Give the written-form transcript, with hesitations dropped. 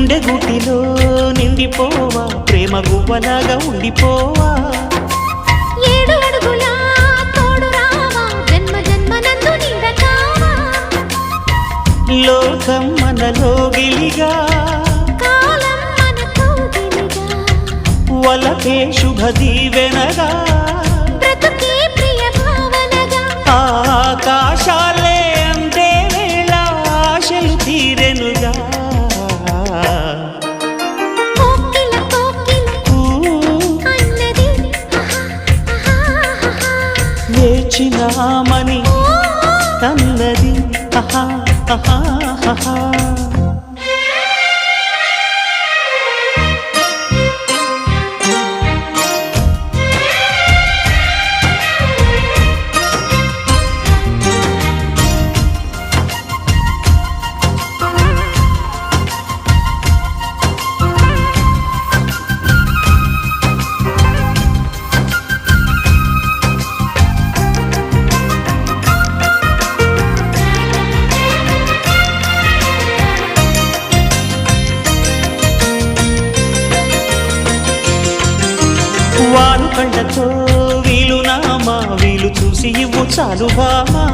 గుండె గుటిలో నిండిపోవా ప్రేమ గువ్వలాగా ఉండిపోవా ఏడు అడుగుల తోడు రావా జన్మ జన్మనందు నీడకావా లోకం మనలో గిలిగా కాలం మన కౌగిలిగా వలకే శుభ దీవెనగా బ్రతుకే ప్రియ భావనగా ఆకాశాలే అందే వేళ ఆశలు తీరెనుగా కోకిల కోకిల అన్నది వేచినామని తన్నది ఆహా ఆహా ఆహా వారు కళ్ళతో వీలు నామా వీలు చూసి ఇవ్వు చాలు బామా